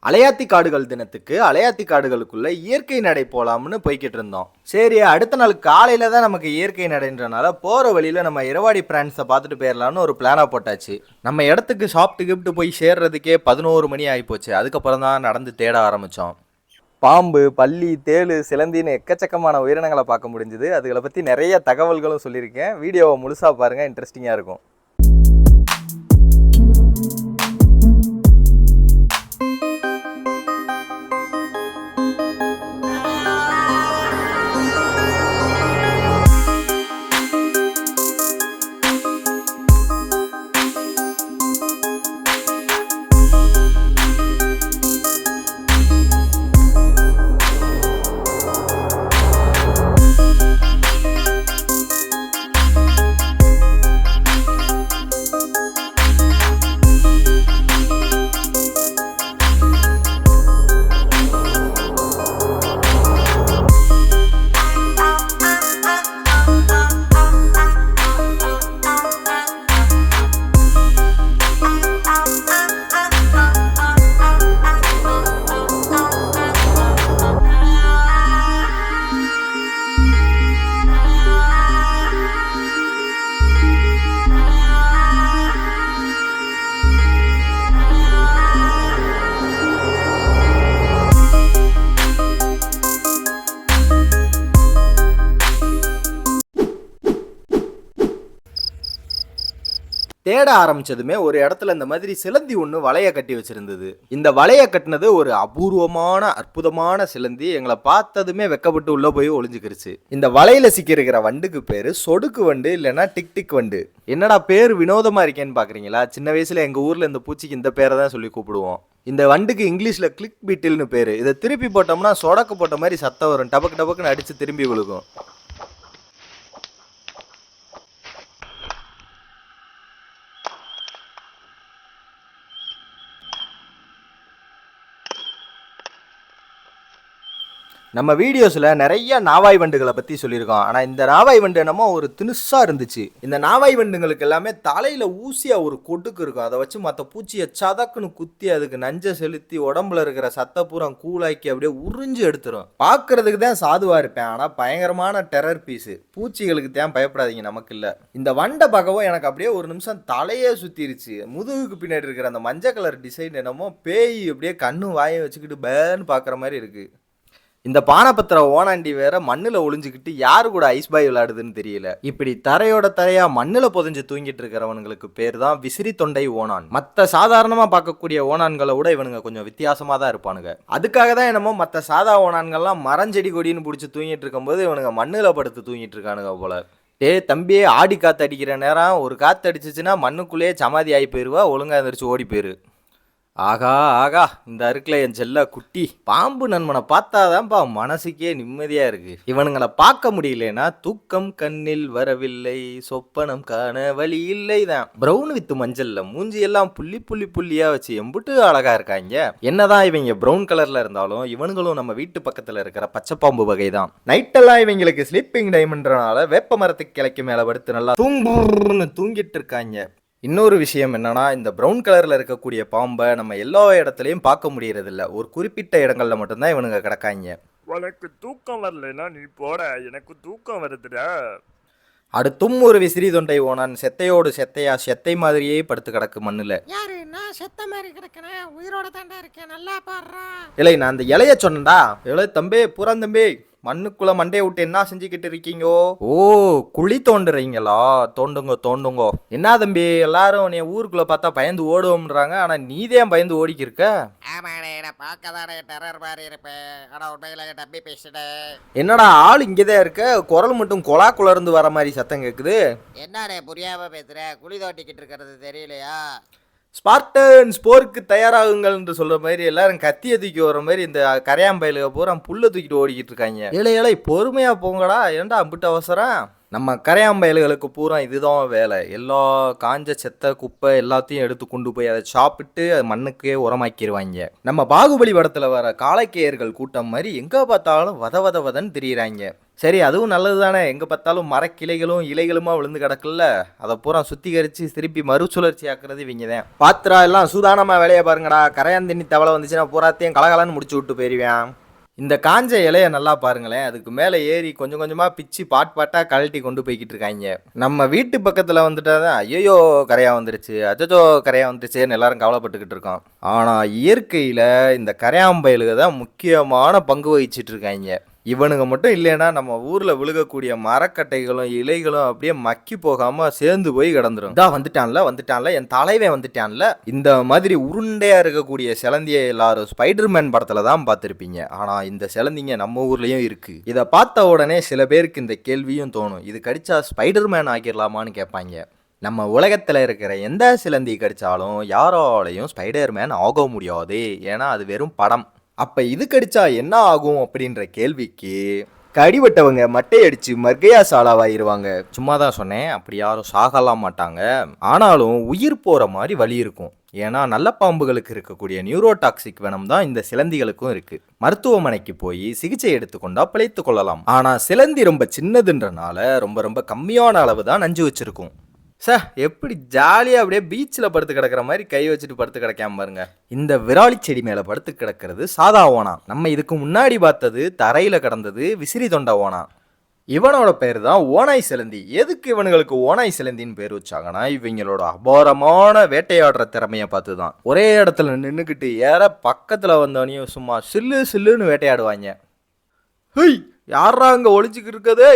அலையாத்தி காடுகள் தினத்துக்கு அலையாத்தி காடுகளுக்குள்ள இயற்கை நடை போலாம்னு போய்கிட்டு இருந்தோம். சரி, அடுத்த நாள் காலையில தான் நமக்கு இயற்கை நடைன்றனால போற வழியில நம்ம இரவாடி பிரான்ஸை பார்த்துட்டு போயிடலாம்னு ஒரு பிளானா போட்டாச்சு. நம்ம இடத்துக்கு சாப்பிட்டு போய் சேர்றதுக்கே 11 மணி ஆகிப்போச்சு. அதுக்கப்புறம் தான் நடந்து தேட ஆரம்பிச்சோம். பாம்பு, பல்லி, தேளு, சிலந்தின்னு எக்கச்சக்கமான உயிரினங்களை பார்க்க முடிஞ்சுது. அதுகளை பற்றி நிறைய தகவல்களும் சொல்லியிருக்கேன். வீடியோவை முழுசாக பாருங்கள், இன்ட்ரெஸ்டிங்காக இருக்கும். தேட ஆரம்பிச்சதுமே ஒரு இடத்துல இந்த மாதிரி சிலந்தி ஒன்று வலையை கட்டி வச்சிருந்தது. இந்த வலையை கட்டினது ஒரு அபூர்வமான அற்புதமான சிலந்தி. எங்களை பார்த்ததுமே வெக்கப்பட்டு உள்ள போய் ஒளிஞ்சுக்கிருச்சு. இந்த வலையில சிக்கிருக்கிற வண்டுக்கு பேரு சொடுக்கு வண்டு, இல்லைன்னா டிக் டிக் வண்டு. என்னடா பேர் வினோதமா இருக்கேன்னு பாக்குறீங்களா? சின்ன வயசுல எங்க ஊர்ல இந்த பூச்சிக்கு இந்த பேரை தான் சொல்லி கூப்பிடுவோம். இந்த வண்டுக்கு இங்கிலீஷ்ல கிளிக் பீட்டில்னு பேரு. இதை திருப்பி போட்டோம்னா சொடக்கு போட்ட மாதிரி சத்தம் வரும். டபக்கு டபக்குன்னு அடிச்சு திரும்பி விழுகும். நம்ம வீடியோஸில் நிறைய நாவாய் வண்டுகளை பற்றி சொல்லியிருக்கோம். ஆனால் இந்த நாவாய் வண்டு என்னமோ ஒரு தினுசாக இருந்துச்சு. இந்த நாவாய் வண்டுங்களுக்கு எல்லாமே தலையில் ஊசியாக ஒரு கொட்டுக்கு இருக்கும். அதை வச்சு மற்ற பூச்சியை சதக்குன்னு குத்தி அதுக்கு நஞ்சை செலுத்தி உடம்புல இருக்கிற சத்தப்பூரம் கூலாக்கி அப்படியே உறிஞ்சு எடுத்துரும். பார்க்கறதுக்கு தான் சாதுவாக இருப்பேன், ஆனால் பயங்கரமான டெரர் பீஸு. பூச்சிகளுக்கு தான் பயப்படாதீங்க, நமக்கு இல்லை. இந்த வண்டை பார்க்கவும் எனக்கு அப்படியே ஒரு நிமிஷம் தலையே சுற்றிருச்சு. முதுகுக்கு பின்னாடி இருக்கிற அந்த மஞ்சள் கலர் டிசைன் என்னமோ பேய் அப்படியே கண்ணு வாயை வச்சுக்கிட்டு பேன்னு பார்க்குற மாதிரி இருக்குது. இந்த பானபத்திர ஓனாண்டி வேற மண்ணில் ஒளிஞ்சுக்கிட்டு யாரு கூட ஐஸ் பாய் விளையாடுதுன்னு தெரியல. இப்படி தரையோட தரையா மண்ணில் புதைஞ்சு தூங்கிட்டு இருக்கிறவங்களுக்கு பேர் தான் விசிறி தொண்டை ஓனான். மற்ற சாதாரணமாக பார்க்கக்கூடிய ஓனான்களை விட இவனுங்க கொஞ்சம் வித்தியாசமாக தான் இருப்பானுங்க. அதுக்காக தான் என்னமோ மற்ற சாதா ஓனான்கள்லாம் மரஞ்செடி கொடின்னு பிடிச்சி தூங்கிட்டு இருக்கும்போது இவனுங்க மண்ணில் படுத்து தூங்கிட்டு இருக்கானுங்க போல. தம்பியே, ஆடி காற்று அடிக்கிற நேரம் ஒரு காற்று அடிச்சிச்சுன்னா மண்ணுக்குள்ளேயே சமாதி ஆகி போயிடுவா. ஒழுங்கா எந்திரிச்சு ஓடி போயிரு. ஆகா ஆகா, இந்த அருக்கில் என் செல்ல குட்டி பாம்பு நண்பனை பார்த்தாதான்ப்பா மனசுக்கே நிம்மதியா இருக்கு. இவனுங்களை பார்க்க முடியலன்னா தூக்கம் கண்ணில் வரவில்லை, சொப்பனம் காண வழி இல்லை தான். பிரவுன் வித்து மஞ்சள்ல மூஞ்சி எல்லாம் புள்ளி புள்ளி புள்ளியா வச்சு எம்புட்டு அழகா இருக்காங்க. என்னதான் இவங்க பிரவுன் கலர்ல இருந்தாலும் இவனுங்களும் நம்ம வீட்டு பக்கத்துல இருக்கிற பச்சை பாம்பு வகை தான். நைட்டெல்லாம் இவங்களுக்கு ஸ்லீப்பிங் டைம்ன்றனால வேப்ப மரத்துக்கு கிளைக்கு மேல படுத்து நல்லா தூங்கிட்டு இருக்காங்க. இன்னொரு விஷயம் என்னன்னா, இந்த ப்ரௌன் கலர்ல இருக்கக்கூடிய பாம்பை நம்ம எல்லா இடத்துலையும் பார்க்க முடியறதில்ல. ஒரு குறிப்பிட்ட இடங்கள்ல மட்டும்தான் இவனுங்க கிடக்காங்க. உனக்கு தூக்கம் வரலன்னா நீ போட, எனக்கு தூக்கம் வருதுடா. அடுத்தும் ஒரு விசிறி தொண்டை ஓனான் செத்தையோடு செத்தையா செத்தை மாதிரியே படுத்து கிடக்கு மண்ணுல. யாரு? நான் செத்த மாதிரி கிடக்கிறேன், உயிரோட தாண்டா இருக்கேன், நல்லா பாடுறா. இல்லை, நான் அந்த இலைய சொன்னேன்டா. இலை தம்பி, புறம் தம்பி, மண்ணுக்குள்ள மண்டையை விட்டு என்ன செஞ்சுக்கிட்டு இருக்கீங்கோ? ஓ, குழி தோண்டுறீங்களா? தோண்டுங்க தோண்டுங்கோ. என்ன தம்பி, எல்லாரும் நீ ஊருக்குள்ள பார்த்தா பயந்து ஓடுவோம்ன்றாங்க, ஆனா நீதான் பயந்து ஓடிக்கி இருக்க. என்னடா ஆள் இங்கதான் இருக்க, குரல் மட்டும் கொலா குளர்ந்து வர மாதிரி சத்தம் கேக்குது. என்னடே புரியாம பேசுற? குழி தோண்டிக்கிட்டு இருக்கிறது தெரியலையா? ஸ்பார்டன்ஸ் போருக்கு தயாராகுங்கள் என்று சொல்ற மாதிரி எல்லாரும் கத்திய தூக்கி வர மாதிரி இந்த கரையாம்பயிலுக பூரா புல்ல தூக்கிட்டு ஓடிக்கிட்டு இருக்காங்க. ஏழை பொறுமையா போங்கடா, ஏன்டா அம்பிட்டு அவசரம்? நம்ம கரையான் பயல்களுக்கு பூரா இதுதான் வேலை. எல்லா காஞ்ச செத்த குப்பை எல்லாத்தையும் எடுத்து கொண்டு போய் அதை சாப்பிட்டு அது மண்ணுக்கே உரமாக்கிடுவாங்க. நம்ம பாகுபலி படத்தில் வர காளைக்கேயர்கள் கூட்டம் மாதிரி எங்கே பார்த்தாலும் வதன்னு திரியிறாங்க. சரி, அதுவும் நல்லது தானே. எங்கே பார்த்தாலும் மரக்கிளைகளும் இலைகளுமா விழுந்து கிடக்குல்ல, அதை பூரா சுத்திகரித்து திருப்பி மறுசுழற்சி ஆக்குறது இவங்க தான். பாத்திரா எல்லாம் சூதானமாக வேலையை பாருங்கடா. கரையான் தண்ணி தவளை வந்துச்சுன்னா பூராத்தையும் கலகலன்னு முடிச்சு விட்டு போயிருவேன். இந்த காஞ்ச இலையை நல்லா பாருங்களேன். அதுக்கு மேலே ஏறி கொஞ்சம் கொஞ்சமாக பிச்சு பாட்டாக கழட்டி கொண்டு போய்கிட்டு இருக்காங்க. நம்ம வீட்டு பக்கத்தில் வந்துட்டா தான் ஐயோ கரையா வந்துருச்சு, அஜோ கரையா வந்துருச்சுன்னு எல்லாரும் கவலைப்பட்டுக்கிட்டு இருக்கோம். ஆனால் இயற்கையில் இந்த கரையாம்பயலுக தான் முக்கியமான பங்கு வகிச்சிட்டு இருக்காங்க. இவனுங்க மட்டும் இல்லைன்னா நம்ம ஊரில் விழுகக்கூடிய மரக்கட்டைகளும் இலைகளும் அப்படியே மக்கி போகாமல் சேர்ந்து போய் கிடந்துரும். இதா வந்துட்டான்ல என் தலைவன் வந்துட்டான்ல. இந்த மாதிரி உருண்டையாக இருக்கக்கூடிய சிலந்தியை எல்லாரும் ஸ்பைடர்மேன் படத்தில் தான் பார்த்துருப்பீங்க. ஆனால் இந்த சிலந்திங்க நம்ம ஊர்லேயும் இருக்குது. இதை பார்த்த உடனே சில பேருக்கு இந்த கேள்வியும் தோணும், இது கடிச்சா ஸ்பைடர்மேன் ஆக்கிடலாமான்னு கேட்பாங்க. நம்ம உலகத்தில் இருக்கிற எந்த சிலந்தி கடித்தாலும் யாராலையும் ஸ்பைடர்மேன் ஆக முடியாது. ஏன்னா அது வெறும் படம். அப்போ இது கடிச்சா என்ன ஆகும் அப்படின்ற கேள்விக்கு கடிவட்டவங்க மட்டையடிச்சு மர்கையா சாலாவாயிருவாங்க. சும்மா தான் சொன்னேன், அப்படி யாரும் சாகலாம் மாட்டாங்க. ஆனாலும் உயிர் போகிற மாதிரி வலி இருக்கும். ஏன்னா நல்ல பாம்புகளுக்கு இருக்கக்கூடிய நியூரோடாக்சிக் வெனம் தான் இந்த சிலந்திகளுக்கும் இருக்கு. மருத்துவமனைக்கு போய் சிகிச்சை எடுத்துக்கொண்டா பிழைத்து கொள்ளலாம். ஆனால் சிலந்தி ரொம்ப சின்னதுன்றனால ரொம்ப கம்மியான அளவு தான் நஞ்சு வச்சிருக்கும். சார் எப்படி ஜாலியாக அப்படியே பீச்சில் படுத்து கிடக்கிற மாதிரி கை வச்சுட்டு படுத்து கிடக்காம பாருங்க. இந்த விராலி செடி மேலே படுத்து கிடக்கிறது சாதா ஓனா. நம்ம இதுக்கு முன்னாடி பார்த்தது தரையில் கிடந்தது விசிறி தொண்டை ஓனா. இவனோட பேர் தான் ஓனாய் சிலந்தி. எதுக்கு இவனுங்களுக்கு ஓனாய் சிலந்தின்னு பேர் வச்சாங்கன்னா இவங்களோட அபாரமான வேட்டையாடுற திறமையை பார்த்து தான். ஒரே இடத்துல நின்றுக்கிட்டு ஏற பக்கத்தில் வந்தவனையும் சும்மா சில்லுன்னு வேட்டையாடுவாங்க. ஹெய், யாரா அங்கே ஒளிஞ்சிக்கிட்டு இருக்கதே?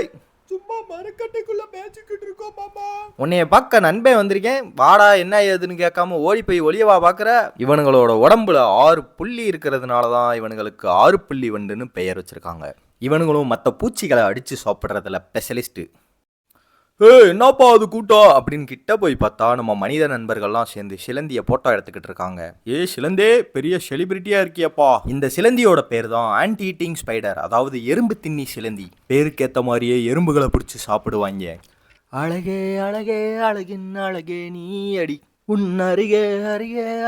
சும்மா மரக்கட்டைக்குள்ள மேய்ச்சிக்கிட்டு இருக்கோம் மாமா. உன்னைய பார்க்க நண்பன் வந்திருக்கேன், வாடா என்ன ஏதுன்னு கேட்காம ஓடி போய் ஒளியவா பார்க்குற? இவனுங்களோட உடம்புல 6 புள்ளி இருக்கிறதுனால தான் இவனுங்களுக்கு 6 புள்ளி வண்டுன்னு பெயர் வச்சிருக்காங்க. இவனுங்களும் மற்ற பூச்சிகளை அடித்து சாப்பிட்றதுல ஸ்பெஷலிஸ்ட்டு. என்னப்பா அது கூட்டம் அப்படின்னு கிட்ட போய் பார்த்தா நம்ம மனித நண்பர்கள்லாம் சேர்ந்து சிலந்தியை போட்டோ எடுத்துக்கிட்டு இருக்காங்க. சிலந்தே பெரிய செலிபிரிட்டியா இருக்கியப்பா. இந்த சிலந்தியோட பேர் தான் ஆன்டி ஈட்டிங் ஸ்பைடர், அதாவது எறும்பு தின்னி சிலந்தி. பேருக்கேற்ற மாதிரியே எறும்புகளை பிடிச்சி சாப்பிடுவாங்க. அழகே அழகே அழகின் அழகே நீ அடி, உன் அருகே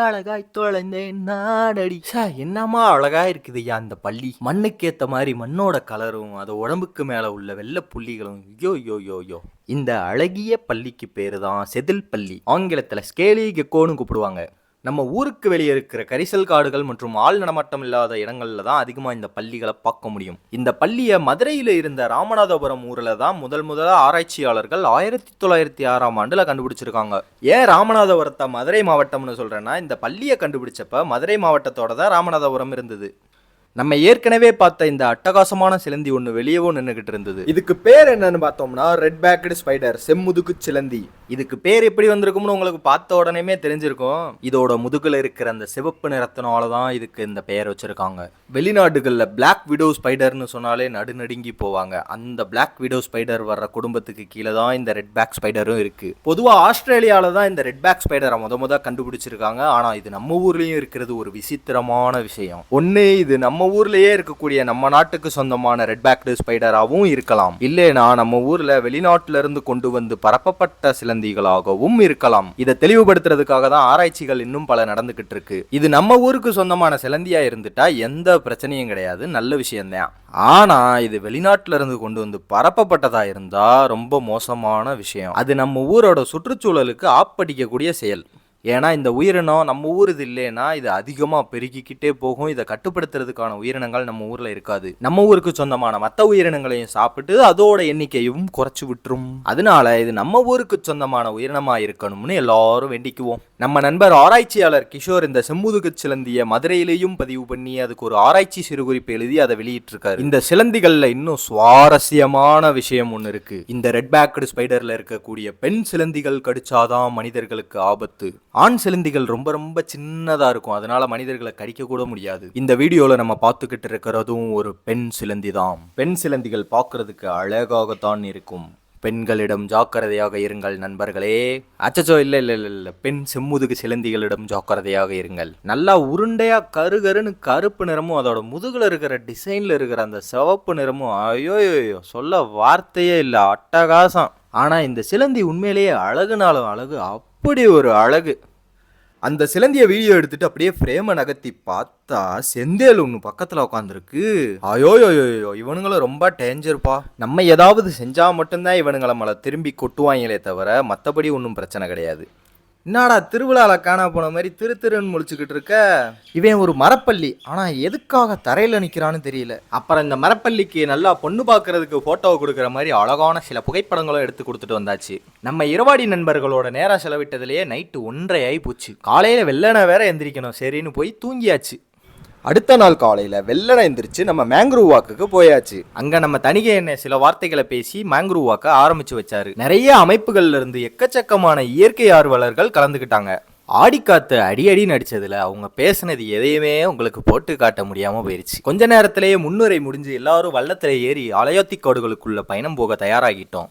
அழகாய் தொலைந்தேன் நாடடி. என்னமா அழகா இருக்குதுயா அந்த பள்ளி. மண்ணுக்கேத்த மாதிரி மண்ணோட கலரும் அது உடம்புக்கு மேல உள்ள வெள்ளை புள்ளிகளும். யோ இந்த அழகிய பள்ளிக்கு பேரு தான் செதில் பள்ளி. ஆங்கிலத்துல ஸ்கேலி கெக்கோன்னு கூப்பிடுவாங்க. நம்ம ஊருக்கு வெளியே இருக்கிற கரிசல் காடுகள் மற்றும் ஆள் நடமாட்டம் இல்லாத இடங்கள்ல தான் அதிகமாக இந்த பள்ளிகளை பார்க்க முடியும். இந்த பள்ளியை மதுரையில் இருந்த ராமநாதபுரம் ஊரில் தான் முதலாக ஆராய்ச்சியாளர்கள் 1906ஆம் ஆண்டில் கண்டுபிடிச்சிருக்காங்க. ஏன் ராமநாதபுரத்தை மதுரை மாவட்டம்னு சொல்கிறேன்னா, இந்த பள்ளியை கண்டுபிடிச்சப்ப மதுரை மாவட்டத்தோட தான் ராமநாதபுரம் இருந்தது. நம்ம ஏற்கனவே பார்த்த இந்த அட்டகாசமான சிலந்தி ஒன்று வெளியவும் நின்றுகிட்டு இருந்தது. இதுக்கு பேர் என்னன்னு பார்த்தோம்னா ரெட் பேக்டு ஸ்பைடர், செம்முதுகு சிலந்தி. இதுக்கு பேர் எப்படி வந்திருக்கும்னு உங்களுக்கு பார்த்த உடனே தெரிஞ்சிருக்கும். இதோட முதுகுல இருக்கிற அந்த சிவப்பு நிறத்தினால தான் இதுக்கு இந்த பெயர் வச்சிருக்காங்க. வெளிநாடுகளில் பிளாக் விடோ ஸ்பைடர்னு சொன்னாலே நடுநடுங்கி போவாங்க. அந்த பிளாக் விடோ ஸ்பைடர் வர்ற குடும்பத்துக்கு கீழே தான் இந்த ரெட் பேக் ஸ்பைடரும் இருக்கு. பொதுவாக ஆஸ்திரேலியாவில் தான் இந்த ரெட் பேக் ஸ்பைடரை முத கண்டுபிடிச்சிருக்காங்க. ஆனால் இது நம்ம ஊர்லேயும் இருக்கிறது ஒரு விசித்திரமான விஷயம். ஒன்று, இது நம்ம ஊர்லயே இருக்கக்கூடிய நம்ம நாட்டுக்கு சொந்தமான ரெட் பேக்டு ஸ்பைடராகவும் இருக்கலாம். இல்லைனா நம்ம ஊர்ல வெளிநாட்டுல இருந்து கொண்டு வந்து பரப்பப்பட்ட சிலந்திகளாகவும் இருக்கலாம். இதை தெளிவுபடுத்துறதுக்காக தான் ஆராய்ச்சிகள் இன்னும் பல நடந்துகிட்டு இருக்கு. இது நம்ம ஊருக்கு சொந்தமான சிலந்தியா இருந்துட்டா எந்த பிரச்சனையும் கிடையாது, நல்ல விஷயம்தான். ஆனா இது வெளிநாட்டுல இருந்து கொண்டு வந்து பரப்பப்பட்டதா இருந்தா ரொம்ப மோசமான விஷயம். அது நம்ம ஊரோட சுற்றுச்சூழலுக்கு ஆப்படிக்கக்கூடிய செயல். ஏன்னா இந்த உயிரினம் நம்ம ஊர் இது இல்லைன்னா இது அதிகமாக பெருகிக்கிட்டே போகும். இதை கட்டுப்படுத்துறதுக்கான உயிரினங்கள் நம்ம ஊரில் இருக்காது. நம்ம ஊருக்கு சொந்தமான மற்ற உயிரினங்களையும் சாப்பிட்டு அதோட எண்ணிக்கையும் குறைச்சி விட்டுரும். அதனால இது நம்ம ஊருக்கு சொந்தமான உயிரினமாக இருக்கணும்னு எல்லாரும் வேண்டிக்குவோம். நம்ம நண்பர் ஆராய்ச்சியாளர் கிஷோர் இந்த செம்முதுகு சிலந்தியை மதுரையிலையும் பதிவு பண்ணி அதுக்கு ஒரு ஆராய்ச்சி சிறுகுறிப்பு எழுதி அதை வெளியிட்டிருக்காரு. இந்த சிலந்திகள்ல இன்னும் சுவாரஸ்யமான விஷயம் ஒன்று இருக்கு. இந்த ரெட் பேக்டு ஸ்பைடர்ல இருக்கக்கூடிய பெண் சிலந்திகள் கடிச்சாதான் மனிதர்களுக்கு ஆபத்து. ஆண் சிலந்திகள் ரொம்ப சின்னதா இருக்கும், அதனால மனிதர்களை கடிக்க கூட முடியாது. இந்த வீடியோல நம்ம பார்த்துக்கிட்டு இருக்கிறதும் ஒரு பெண் சிலந்தி தான். பெண் சிலந்திகள் பார்க்கறதுக்கு அழகாகத்தான் இருக்கும். பெண்களிடம் ஜாக்கிரதையாக இருங்கள் நண்பர்களே. அச்சச்சோ, இல்ல, பெண் செம்முதுகு சிலந்திகளிடம் ஜாக்கிரதையாக இருங்கள். நல்லா உருண்டையா கருகருன்னு கருப்பு நிறமும் அதோட முதுகுல இருக்கிற டிசைன்ல இருக்கிற அந்த சிவப்பு நிறமும் ஐயோயோ சொல்ல வார்த்தையே இல்லை, அட்டகாசம். ஆனா இந்த சிலந்தி உண்மையிலேயே அழகுனாலும் அழகு, அப்படி ஒரு அழகு. அந்த சிலந்திய வீடியோ எடுத்துட்டு அப்படியே ஃப்ரேமை நகர்த்தி பார்த்தா செந்தேல் ஒன்று பக்கத்தில் உட்காந்துருக்கு. ஐயோயோயோ, இவனுங்களும் ரொம்ப டேஞ்சர்ப்பா. நம்ம ஏதாவது செஞ்சா மட்டும்தான் இவனுங்களை நம்மளை திரும்பி கொட்டுவாங்களே தவிர மற்றபடி ஒன்றும் பிரச்சனை கிடையாது. என்னடா திருவிழாவில் காணா போன மாதிரி திருன்னு முழிச்சுக்கிட்டு இருக்க? இவன் ஒரு மரப்பள்ளி, ஆனால் எதுக்காக தரையில் நிற்கிறான்னு தெரியல. அப்புறம் இந்த மரப்பள்ளிக்கு நல்லா பொண்ணு பார்க்கறதுக்கு ஃபோட்டோவை கொடுக்குற மாதிரி அழகான சில புகைப்படங்களும் எடுத்து கொடுத்துட்டு வந்தாச்சு. நம்ம இரவாடி நண்பர்களோட நேரம் செலவிட்டதுலேயே நைட்டு 1:30 ஆகி போச்சு. காலையில் வெள்ளனை வேற எந்திரிக்கணும், சரின்னு போய் தூங்கியாச்சு. அடுத்த நாள் காலையில் வெள்ளனை எந்திரிச்சு நம்ம மேங்க்ரூவ் வாக்குக்கு போயாச்சு. அங்கே நம்ம தனிகை என்ன சில வார்த்தைகளை பேசி மேங்க்ரூவ் வாக்க ஆரம்பிச்சு வச்சாரு. நிறைய அமைப்புகள்ல இருந்து எக்கச்சக்கமான இயற்கை ஆர்வலர்கள் கலந்துக்கிட்டாங்க. ஆடிக்காத்து அடி நடிச்சதுல அவங்க பேசினது எதையுமே உங்களுக்கு போட்டு காட்ட முடியாம போயிருச்சு. கொஞ்ச நேரத்திலேயே முன்னுரை முடிஞ்சு எல்லாரும் வள்ளத்துல ஏறி அலையோத்தி காடுகளுக்குள்ள பயணம் போக தயாராகிட்டோம்.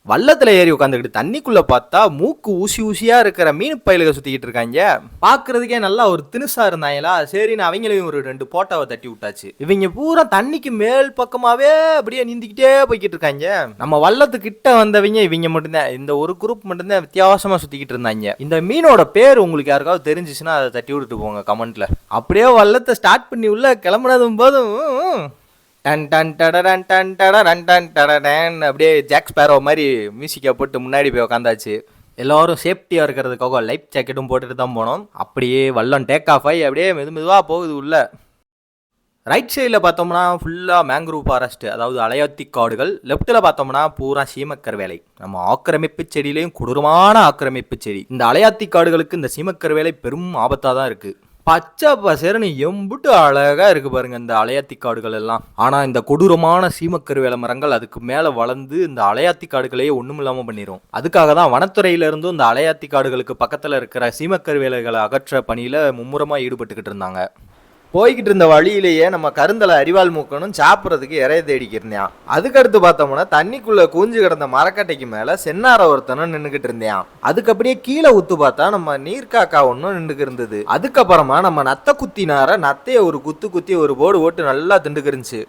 வள்ளத்தில் ஏறி உட்காந்துக்கிட்டு தண்ணிக்குள்ளே பார்த்தா மூக்கு ஊசியாக இருக்கிற மீன் பயிலுக சுற்றிக்கிட்டு இருக்காங்க. பார்க்குறதுக்கே நல்லா ஒரு தினுசாக இருந்தாங்களா, சரின்னு அவங்களையும் ஒரு 2 போட்டோவை தட்டி விட்டாச்சு. இவங்க பூரா தண்ணிக்கு மேல் பக்கமாகவே அப்படியே நீந்திக்கிட்டே போய்கிட்டு இருக்காங்க. நம்ம வள்ளத்துக்கிட்ட வந்தவங்க இவங்க மட்டும்தான், இந்த ஒரு குரூப் மட்டும்தான் வித்தியாசமாக சுற்றிக்கிட்டு இருந்தாங்க. இந்த மீனோட பேர் உங்களுக்கு யாருக்காவது தெரிஞ்சிச்சுன்னா அதை தட்டி விட்டுட்டு போங்க கமெண்ட்டில். அப்படியே வள்ளத்தை ஸ்டார்ட் பண்ணி உள்ள கிளம்புனதும் போதும் டன் டன் டடன் டன் டடன் டன் டடன் அப்படியே ஜாக் ஸ்பேரோ மாதிரி மியூசிக்கை போட்டு முன்னாடி போய் உட்காந்தாச்சு. எல்லோரும் சேஃப்டியாக இருக்கிறதுக்காக லைஃப் ஜாக்கெட்டும் போட்டுட்டு தான் போனோம். அப்படியே வல்லம் டேக் ஆஃப் ஆகி அப்படியே மெதுவாக போகுது உள்ள. ரைட் சைடில் பார்த்தோம்னா ஃபுல்லாக மேங்க்ரூவ் ஃபாரஸ்ட், அதாவது அலையாத்தி காடுகள். லெஃப்ட்டில் பார்த்தோம்னா பூரா சீமக்கர் வேலை. நம்ம ஆக்கிரமிப்பு செடியிலையும் கொடூரமான ஆக்கிரமிப்பு செடி. இந்த அலையாத்தி காடுகளுக்கு இந்த சீமக்கர் வேலை பெரும் ஆபத்தாக தான் இருக்குது. பச்சை பசேர்னு எம்புட்டு அழகாக இருக்கு பாருங்க இந்த அலையாத்தி காடுகள் எல்லாம். ஆனால் இந்த கொடூரமான சீமக்கருவேல மரங்கள் அதுக்கு மேலே வளர்ந்து இந்த அலையாத்தி காடுகளையே ஒன்றும் இல்லாமல் பண்ணிடும். அதுக்காக தான் வனத்துறையிலிருந்தும் இந்த அலையாத்தி காடுகளுக்கு பக்கத்தில் இருக்கிற சீமக்கருவேலைகளை அகற்ற பணியில் மும்முரமாக ஈடுபட்டுக்கிட்டு இருந்தாங்க. போய்கிட்டு இருந்த வழியிலேயே நம்ம கருந்தலை அரிவாள் மூக்கணும் சாப்பிட்றதுக்கு இறைய தேடிக்கிட்டு அதுக்கடுத்து பார்த்தோம்னா தண்ணிக்குள்ள கூஞ்சு கிடந்த மரக்கட்டைக்கு மேல சென்னார ஒருத்தனும் நின்றுகிட்டு இருந்தேன். அதுக்கு அப்படியே கீழே உத்து பார்த்தா நம்ம நீர்க்காக்கா ஒன்றும் நின்றுக்கு இருந்தது. அதுக்கப்புறமா நம்ம நத்தை குத்தினார நத்தைய ஒரு குத்தி ஒரு போடு ஓட்டு நல்லா திண்டுக்கு இருந்துச்சு.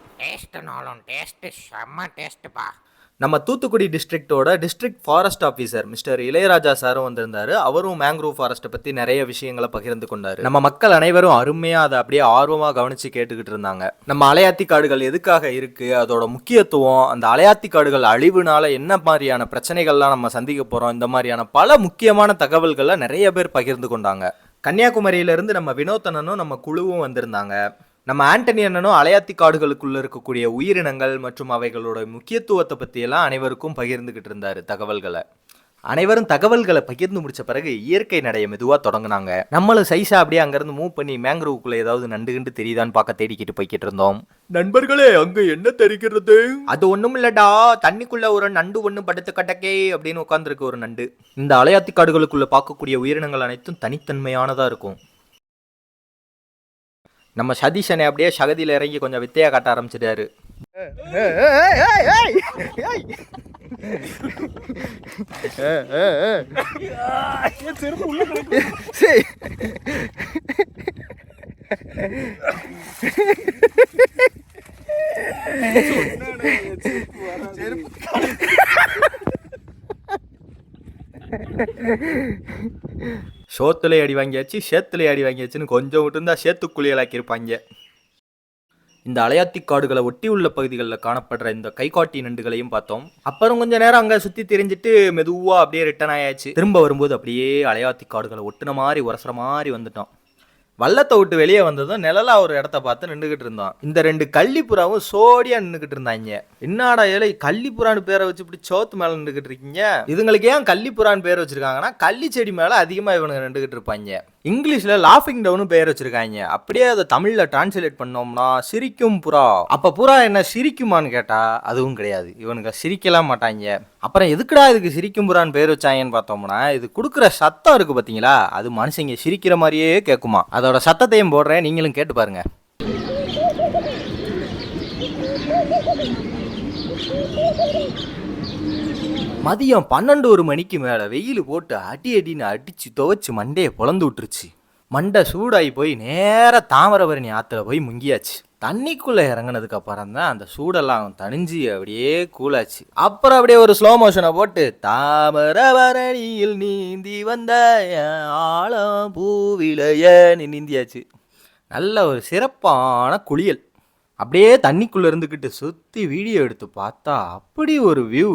நம்ம தூத்துக்குடி டிஸ்ட்ரிக்டோட district forest officer mister Ilaiyaraaja சாரும் வந்திருந்தாரு. அவரும் மேங்க்ரூவ் ஃபாரஸ்ட்டை பற்றி நிறைய விஷயங்களை பகிர்ந்து கொண்டாரு. நம்ம மக்கள் அனைவரும் அருமையாக அதை அப்படியே ஆர்வமாக கவனித்து கேட்டுக்கிட்டு இருந்தாங்க. நம்ம அலையாத்தி காடுகள் எதுக்காக இருக்குது, அதோட முக்கியத்துவம், அந்த அலையாத்தி காடுகள் அழிவுனால என்ன மாதிரியான பிரச்சனைகள்லாம் நம்ம சந்திக்க போகிறோம், இந்த மாதிரியான பல முக்கியமான தகவல்களை நிறைய பேர் பகிர்ந்து கொண்டாங்க. கன்னியாகுமரியிலேருந்து நம்ம வினோத்தனனும் நம்ம குழுவும் வந்திருந்தாங்க. நம்ம ஆண்டனி அண்ணனும் அலையாத்தி காடுகளுக்குள்ள இருக்கக்கூடிய உயிரினங்கள் மற்றும் அவைகளோட முக்கியத்துவத்தை பற்றியெல்லாம் அனைவருக்கும் பகிர்ந்துக்கிட்டு இருந்தார் தகவல்களை. அனைவரும் தகவல்களை பகிர்ந்து முடிச்ச பிறகு இயற்கை நடைய மெதுவாக தொடங்கினாங்க. நம்மளும் சைஸா அப்படியே அங்கேருந்து மூவ் பண்ணி மேங்க்ரூவுக்குள்ள ஏதாவது நண்டுகிண்டு தெரியுதான்னு பார்க்க தேடிக்கிட்டு போய்கிட்டு இருந்தோம். நண்பர்களே, அங்கே என்ன தெரிகிறது? அது ஒன்றும் இல்லடா, தண்ணிக்குள்ள ஒரு நண்டு ஒன்று படுத்து கட்டக்கே அப்படின்னு உட்காந்துருக்கு ஒரு நண்டு. இந்த அலையாத்தி காடுகளுக்குள்ள பார்க்கக்கூடிய உயிரினங்கள் அனைத்தும் தனித்தன்மையானதாக இருக்கும். நம்ம சதீஷனை அப்படியே சகதியில் இறங்கி கொஞ்சம் வித்தையா காட்ட ஆரம்பிச்சிட்டாரு. சோத்துல அடி வாங்கியாச்சு, சேத்துல அடி வாங்கியாச்சுன்னு கொஞ்சம் விட்டுருந்தா சேத்துக்குழியலாக்கியிருப்பாங்க. இந்த அலையாத்தி காடுகளை ஒட்டி உள்ள பகுதிகளில் காணப்படுற இந்த கைகாட்டி நண்டுகளையும் பார்த்தோம். அப்புறம் கொஞ்சம் நேரம் அங்கே சுற்றி தெரிஞ்சுட்டு மெதுவாக அப்படியே ரிட்டர்ன் ஆயாச்சு. திரும்ப வரும்போது அப்படியே அலையாத்தி காடுகளை ஒட்டுன மாதிரி உரசுற மாதிரி வந்துட்டோம். வள்ளத்தை விட்டு வெளியே வந்ததும் நிழலா ஒரு இடத்த பார்த்து நின்றுகிட்டு இருந்தோம். இந்த 2 கள்ளிப்புறாவும் சோடியா நின்றுகிட்டு இருந்தாங்க. என்னடா ஏழை கள்ளிப்புறான்னு பேரை வச்சு இப்படி சோத்து மேல நின்றுகிட்டு இருக்கீங்க? இதுங்களுக்கு ஏன் கள்ளிப்புறான்னு பேர் வச்சிருக்காங்கன்னா கள்ளி செடி மேல அதிகமா இவனுங்க நின்றுகிட்டு இருப்பாங்க. இங்கிலீஷ்ல லாஃபிங் டவுன் பேர் வச்சிருக்காங்க. அப்படியே அதை தமிழ்ல டிரான்ஸ்லேட் பண்ணோம்னா சிரிக்கும் புறா. அப்ப புறா என்ன சிரிக்குமான்னு கேட்டா அதுவும் கிடையாது, இவனுங்க சிரிக்கலாம் மாட்டாங்க. அப்புறம் எதுக்குடா இதுக்கு சிரிக்கும் புறான்னு பேர் வச்சாங்கன்னு பார்த்தோம்னா இது கொடுக்குற சத்தம் இருக்கு பார்த்தீங்களா, அது மனுஷங்க சிரிக்கிற மாதிரியே கேட்குமா. அதோட சத்தத்தையும் போடுறேன், நீங்களும் கேட்டு பாருங்க. மதியம் 12 மணிக்கு மேலே வெயில் போட்டு அடின்னு அடித்து துவைச்சு மண்டையை பொழந்து விட்டுருச்சு. மண்டை சூடாகி போய் நேராக தாமிரபரணி ஆற்றுல போய் முங்கியாச்சு. தண்ணிக்குள்ளே இறங்கினதுக்கு அப்புறம் தான் அந்த சூடெல்லாம் தணிஞ்சு அப்படியே கூலாச்சு. அப்புறம் அப்படியே ஒரு ஸ்லோ மோஷனை போட்டு தாமிரபரணியில் நீந்தி வந்த ஆழம் பூவிலைய நீந்தியாச்சு. நல்ல ஒரு சிறப்பான குளியல். அப்படியே தண்ணிக்குள்ளே இருந்துக்கிட்டு சுற்றி வீடியோ எடுத்து பார்த்தா அப்படி ஒரு வியூ.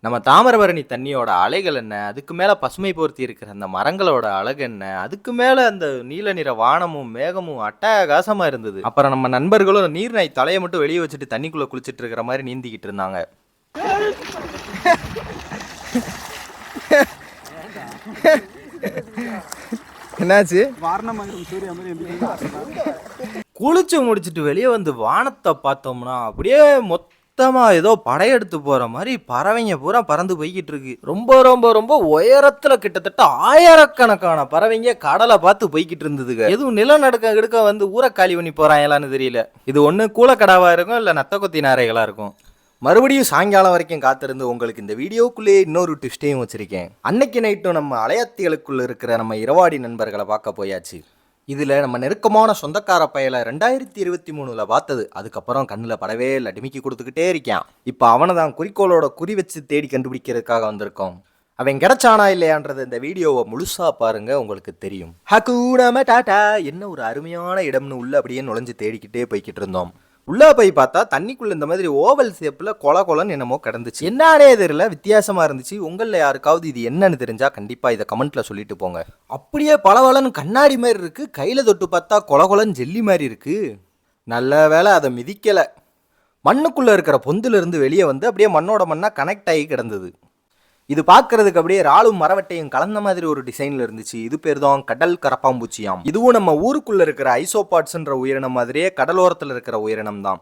நம்ம தாமிரபரணி தண்ணியோட அலைகள் என்ன, அதுக்கு மேலே பசுமை போர்த்தி இருக்கிற அந்த மரங்களோட அழகு என்ன, அதுக்கு மேலே அந்த நீல நிற வானமும் மேகமும் அட்டகாசமாக இருந்தது. அப்புறம் நம்ம நண்பர்களும் நீர்நாய் தலையை மட்டும் வெளியே வச்சுட்டு தண்ணிக்குள்ளே குளிச்சுட்டு இருக்கிற மாதிரி நீந்திக்கிட்டு இருந்தாங்க. என்னாச்சு? குளிச்சு முடிச்சுட்டு வெளியே வந்து வானத்தை பார்த்தோம்னா அப்படியே மொத்தமாக ஏதோ படையெடுத்து போகிற மாதிரி பறவைங்க பூரா பறந்து போய்கிட்டு இருக்கு. ரொம்ப ரொம்ப ரொம்ப உயரத்தில் கிட்டத்தட்ட ஆயிரக்கணக்கான பறவைங்க கடலை பார்த்து போய்கிட்டு இருந்ததுங்க. எதுவும் நிலநடுக்க எடுக்க வந்து ஊரை காலி பண்ணி போகிறாங்களான்னு தெரியல. இது ஒன்று கூலக்கடாவாக இருக்கும், இல்லை நத்த கொத்தி நாரைகளாக இருக்கும். மறுபடியும் சாயங்காலம் வரைக்கும் காத்திருந்து உங்களுக்கு இந்த வீடியோக்குள்ளேயே இன்னொரு ட்விஸ்டையும் வச்சுருக்கேன். அன்னைக்கு நைட்டும் நம்ம அலையாத்திகளுக்குள்ளே இருக்கிற நம்ம இரவாடி நண்பர்களை பார்க்க போயாச்சு. இதில் நம்ம நெருக்கமான சொந்தக்கார பயலை 2023 பார்த்தது. அதுக்கப்புறம் கண்ணில் படவே இல்லை, டிமிக்கி கொடுத்துக்கிட்டே இருக்கான். இப்போ அவனை தான் குறிக்கோளோட குறி வச்சு தேடி கண்டுபிடிக்கிறதுக்காக வந்திருக்கோம். அவன் கிடைச்சானா இல்லையான்றது இந்த வீடியோவை முழுசாக பாருங்கள், உங்களுக்கு தெரியும். ஹக்கூடாம டாட்டா, என்ன ஒரு அருமையான இடம்னு உள்ள அப்படியே நுழைஞ்சு தேடிக்கிட்டே போய்கிட்டு இருந்தோம். உள்ளே போய் பார்த்தா தண்ணிக்குள்ள இந்த மாதிரி ஓவல் ஷேப்பில் கொலன்னு என்னமோ கிடந்துச்சு. என்னன்னே தெரியல, வித்தியாசமாக இருந்துச்சு. உங்களில் யாருக்காவது இது என்னன்னு தெரிஞ்சா கண்டிப்பாக இதை கமெண்ட்டில் சொல்லிட்டு போங்க. அப்படியே பளபளன்னு கண்ணாடி மாதிரி இருக்குது, கையில் தொட்டு பார்த்தா கொலன்னு ஜெல்லி மாதிரி இருக்குது. நல்ல வேலை அதை மிதிக்கலை. மண்ணுக்குள்ளே இருக்கிற பொந்துலேருந்து வெளியே வந்து அப்படியே மண்ணோட மண்ணாக கனெக்ட் ஆகி கிடந்தது. இது பார்க்கறதுக்கு அப்படியே ராலும் மரவட்டையும் கலந்த மாதிரி ஒரு டிசைனில் இருந்துச்சு. இது பேர் தான் கடல் கரப்பாம்பூச்சியாம். இதுவும் நம்ம ஊருக்குள்ளே இருக்கிற ஐசோபாட்ஸ்ன்ற உயிரினம் மாதிரியே கடலோரத்தில் இருக்கிற உயிரினம் தான்.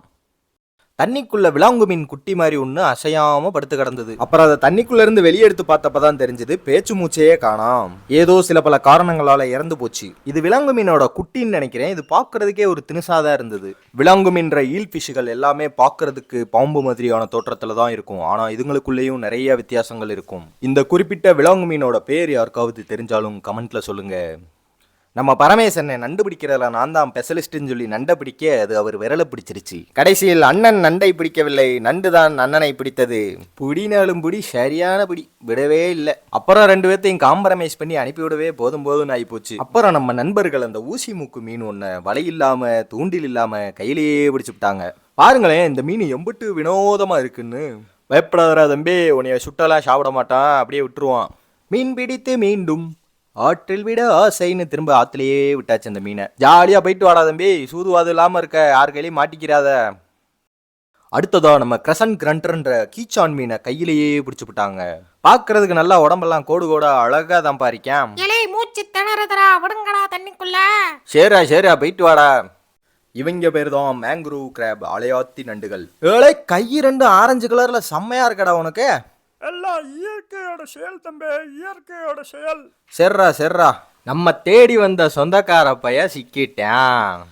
தண்ணிக்குள்ள விலாங்கு மீன் குட்டி மாதிரி ஒன்று அசையாமல் படுத்து கிடந்தது. அப்புறம் அதை தண்ணிக்குள்ள இருந்து வெளியே எடுத்து பார்த்தப்ப தான் தெரிஞ்சது பேச்சு மூச்சையே காணாம். ஏதோ சில பல காரணங்களால இறந்து போச்சு. இது விலாங்கு மீனோட குட்டின்னு நினைக்கிறேன். இது பார்க்கறதுக்கே ஒரு தினுசாதான் இருந்தது. விலாங்கு மீன்ற ஈல் ஃபிஷ்கள் எல்லாமே பார்க்கறதுக்கு பாம்பு மாதிரியான தோற்றத்துல தான் இருக்கும். ஆனா இதுங்களுக்குள்ளேயும் நிறைய வித்தியாசங்கள் இருக்கும். இந்த குறிப்பிட்ட விலாங்கு மீனோட பேர் யாருக்காவது தெரிஞ்சாலும் கமெண்ட்ல சொல்லுங்க. நம்ம பரமேசனை நண்டு பிடிக்கிறதுல நான் தான் ஸ்பெஷலிஸ்ட்னு சொல்லி நண்டை பிடிக்க அது அவர் விரலை பிடிச்சிருச்சு. கடைசியில் அண்ணன் நண்டை பிடிக்கவில்லை, நண்டு தான் அண்ணனை பிடித்தது. பிடினாலும் பிடி, சரியான பிடி, விடவே இல்லை. அப்புறம் 2 பேர்த்தையும் காம்ப்ரமைஸ் பண்ணி அனுப்பிவிடவே போதும் ஆகி போச்சு. அப்புறம் நம்ம நண்பர்கள் அந்த ஊசி மூக்கு மீன் ஒன்று வலை இல்லாம தூண்டில் இல்லாம கையிலேயே பிடிச்சு விட்டாங்க. பாருங்களேன், இந்த மீன் எம்பிட்டு வினோதமா இருக்குன்னு. பயப்படாதரா தம்பி, உன்னைய சுட்டெல்லாம் சாப்பிட மாட்டான், அப்படியே விட்டுருவான். மீன் பிடித்து மீண்டும் ஆற்றில் விட ஆசைன்னு திரும்ப ஆற்றுலையே விட்டாச்சு அந்த மீனை. ஜாலியாக போயிட்டு வாடா தம்பி, சூதுவாது இல்லாமல் இருக்க, யார் கையிலையும் மாட்டிக்கிறாத. அடுத்ததா நம்ம கிரசன் கிரண்டர்ன்ற கீச்சான் மீனை கையிலேயே பிடிச்சு விட்டாங்க. பார்க்கறதுக்கு நல்லா உடம்பெல்லாம் கோடா அழகா தான் பாரிக்கான். மூச்சு திணறதுடா, விடுங்கடா தண்ணிக்குள்ள. சரியா போயிட்டு வாடா. இவங்க பேர் தான் மேங்க்ரூவ் கிராப், அலையாத்தி நண்டுகள். ஏழை கை 2 ஆரஞ்சு கலர்ல செம்மையா இருக்கடா உனக்கு. எல்லாம் இயற்கையோட செயல் தம்பி, இயற்கையோட செயல். சரிரா, நம்ம தேடி வந்த சொந்தக்கார பைய சிக்கிட்டேன்.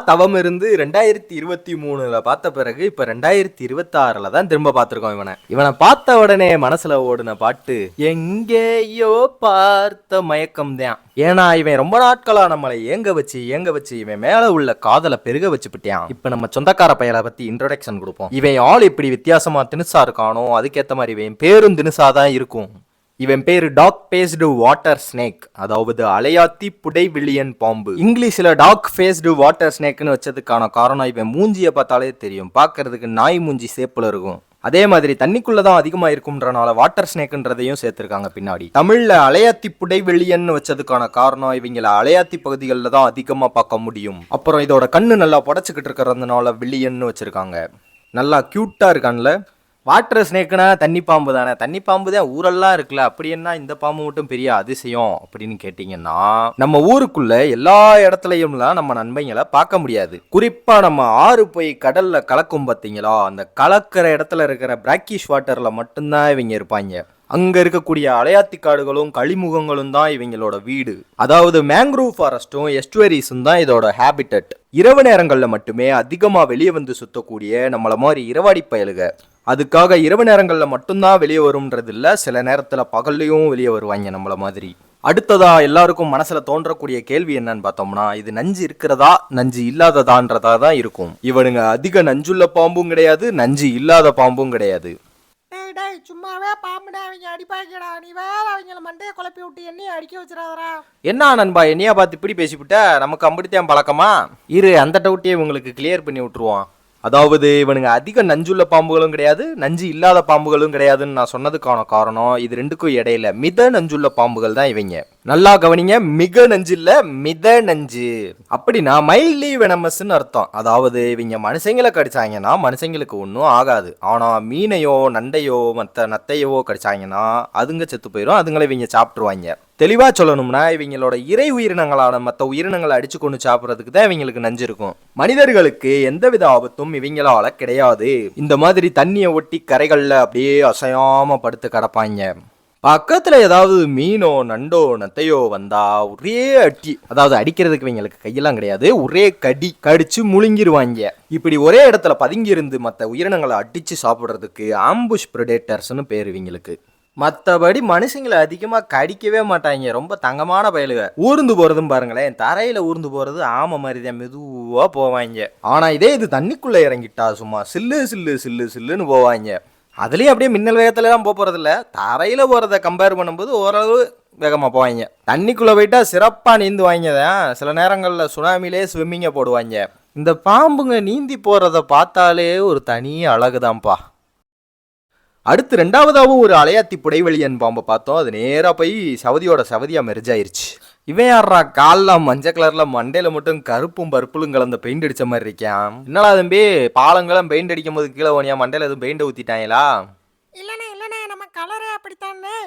தவம் இருந்து 2023 பார்த்த பிறகு இப்ப 2026 தான் திரும்ப பார்த்துருக்கோம். இவனை பார்த்த உடனே மனசுல ஓடுன பாட்டு எங்கேயோ பார்த்த மயக்கம் தான். ஏன்னா இவன் ரொம்ப நாட்களா நம்மளை ஏங்க வச்சு இவன் மேல உள்ள காதலை பெருக வச்சுப்பிட்டான். இப்ப நம்ம சொந்தக்கார பையலை பத்தி இன்ட்ரோடக்ஷன் கொடுப்போம். இவன் ஆள் இப்படி வித்தியாசமா தினுசா இருக்கானோ அதுக்கேற்ற மாதிரி இவன் பேரும் தினுசா தான் இருக்கும். இவன் பேர் டாக் ஃபேஸ்டு வாட்டர் ஸ்னேக், அதாவது அலையாத்தி புடை வில்லியன் பாம்பு. இங்கிலீஷில் டாக் ஃபேஸ்டு வாட்டர் ஸ்னேக்னு வச்சதுக்கான காரணம் இவன் மூஞ்சியை பார்த்தாலே தெரியும். பார்க்கறதுக்கு நாய் மூஞ்சி சேப்பில் இருக்கும். அதே மாதிரி தண்ணிக்குள்ள தான் அதிகமாக இருக்கும்ன்றனால வாட்டர் ஸ்னேக்ன்றதையும் சேர்த்துருக்காங்க பின்னாடி. தமிழில் அலையாத்தி புடை வில்லியன் வச்சதுக்கான காரணம் இவங்களை அலையாத்தி பகுதிகளில் தான் அதிகமாக பார்க்க முடியும். அப்புறம் இதோட கண்ணு நல்லா புடச்சிக்கிட்டு இருக்கிறதுனால வில்லியன்னு வச்சிருக்காங்க. நல்லா க்யூட்டாக இருக்கான்ல. வாட்டர் ஸ்னேக்குனா தண்ணி பாம்பு தானே, தண்ணி பாம்பு தான் ஊரெல்லாம் இருக்குல்ல, அப்படி என்ன இந்த பாம்பு மட்டும் பெரிய அதிசயம் அப்படின்னு கேட்டிங்கன்னா, நம்ம ஊருக்குள்ள எல்லா இடத்துலையும்லாம் நம்ம நண்பங்களை பார்க்க முடியாது. குறிப்பா நம்ம ஆறு போய் கடல்ல கலக்கும் பார்த்தீங்களா, அந்த கலக்கிற இடத்துல இருக்கிற பிராக்கிஷ் வாட்டர்ல மட்டும்தான் இவங்க இருப்பாங்க. அங்க இருக்கக்கூடிய அலையாத்தி காடுகளும் களிமுகங்களும் தான் இவங்களோட வீடு. அதாவது மேங்க்ரூவ் ஃபாரஸ்டும் எஸ்டுவரிஸும் தான் இதோட ஹேபிட்டட். இரவு நேரங்களில் மட்டுமே அதிகமாக வெளியே வந்து சுத்தக்கூடிய நம்மள மாதிரி இரவாடி பயலுக. அதுக்காக இரவு நேரங்களில் மட்டும்தான் வெளியே வரும்ன்றது இல்லை, சில நேரத்தில் பகல்லையும் வெளியே வருவாங்க நம்மள மாதிரி. அடுத்ததா எல்லாருக்கும் மனசுல தோன்றக்கூடிய கேள்வி என்னன்னு பார்த்தோம்னா, இது நஞ்சு இருக்கிறதா நஞ்சு இல்லாததான்றதா தான் இருக்கும். இவனுங்க அதிக நஞ்சுள்ள பாம்பும் கிடையாது, நஞ்சு இல்லாத பாம்பும் கிடையாது. டேய் டேய் சும்மாவே பாம்புடா அவங்க அடிப்பாங்கடா, நீ வேற அவங்கள மண்டையை குழப்பி விட்டு என்னையும் அடிக்க வச்சிடாதடா. என்ன நண்பா என்னையா பார்த்து இப்படி பேசிவிட்ட, நமக்கு அம்படித்தான் பழக்கமா? இரு அந்த டவுட்டே உங்களுக்கு கிளியர் பண்ணி விட்டுருவோம். அதாவது இவனுங்க அதிக நஞ்சுள்ள பாம்புகளும் கிடையாது, நஞ்சு இல்லாத பாம்புகளும் கிடையாதுன்னு நான் சொன்னதுக்கான காரணம் இது ரெண்டுக்கும் இடையில மித நஞ்சுள்ள பாம்புகள் தான் இவங்க. நல்லா கவனிங்க, மிக நஞ்சு இல்ல மித நஞ்சு. அப்படின்னா மைல்ட்லி வெனமஸ்ன்னு அர்த்தம். அதாவது இவங்க மனுஷங்களை கடிச்சாங்கன்னா மனுஷங்களுக்கு ஒன்றும் ஆகாது, ஆனா மீனையோ நண்டையோ மற்ற நத்தையோ கடிச்சாங்கன்னா அதுங்க செத்து போயிடும், அதுங்களை இவங்க சாப்பிட்டுருவாங்க. தெளிவா சொல்லணும்னா இவங்களோட இறை உயிரினங்களான மற்ற உயிரினங்களை அடிச்சு கொண்டு சாப்பிட்றதுக்கு தான் இவங்களுக்கு நஞ்சு இருக்கும். மனிதர்களுக்கு எந்தவித ஆபத்தும் இவங்களால கிடையாது. இந்த மாதிரி தண்ணியை ஒட்டி கரைகள்ல அப்படியே அசையாம படுத்து கிடப்பாங்க. பக்கத்துல ஏதாவது மீனோ நண்டோ நத்தையோ வந்தா ஒரே அடி, அதாவது அடிக்கிறதுக்கு இவங்களுக்கு கையெல்லாம் கிடையாது, ஒரே கடி கடிச்சு முழுங்கிருவாங்க. இப்படி ஒரே இடத்துல பதுங்கி இருந்து மற்ற உயிரினங்களை அடிச்சு சாப்பிட்றதுக்கு ஆம்புஷ் பிரெடேட்டர்ஸ்னு பேர் இவங்களுக்கு. மற்றபடி மனுஷங்களை அதிகமாக கடிக்கவே மாட்டாங்க, ரொம்ப தங்கமான பயலுக. ஊர்ந்து போகிறதும் பாருங்களேன், தரையில் ஊர்ந்து போகிறது ஆமை மாதிரி தான் மெதுவாக போவாங்க. ஆனால் இதே இது தண்ணிக்குள்ளே இறங்கிட்டா சும்மா சில்லு சில்லு சில்லு சில்லுன்னு போவாங்க. அதுலேயும் அப்படியே மின்னல் வேகத்தில் தான் போகிறதில்ல, தரையில் போகிறத கம்பேர் பண்ணும்போது ஓரளவு வேகமாக போவாங்க. தண்ணிக்குள்ளே போயிட்டா சிறப்பாக நீந்துவாங்க தான், சில நேரங்களில் சுனாமிலே ஸ்விம்மிங்கை போடுவாங்க. இந்த பாம்புங்க நீந்தி போகிறத பார்த்தாலே ஒரு தனி அழகுதான்ப்பா. அடுத்து ரெண்டாவதாகவும் ஒரு அலையாத்தி புடைவெளியன் பாம்பை பார்த்தோம். அது நேராக போய் சவதியோட சவதியாக மெரிஜாயிருச்சு. இவன் யாரா காலில் மஞ்சள் கலரில் மண்டையில் மட்டும் கருப்பும் பருப்புலும் கலந்த பெயிண்ட் அடித்த மாதிரி இருக்கான். என்னடா தம்பி பாலங்கெல்லாம் பெயிண்ட் அடிக்கும் போது கீழே ஓனியா மண்டையில் எதுவும் பெயிண்ட் ஊற்றிட்டாங்களா? இல்லண்ணே நம்ம கலரே அப்படித்தானே.